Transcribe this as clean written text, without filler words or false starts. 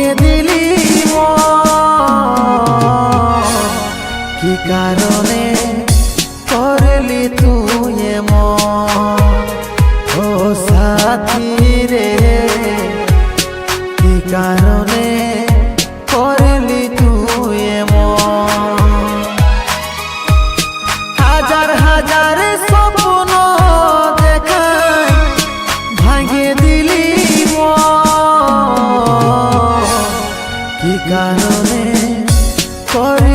ভাঙিয়ে দিলি কি কারণে করলি তুই এমন ও সাথী রে কি কারণে করলি তুই এমন হাজার হাজার স্বপ্ন দেখাই ভাঙিয়ে দিলি কি কারণে করে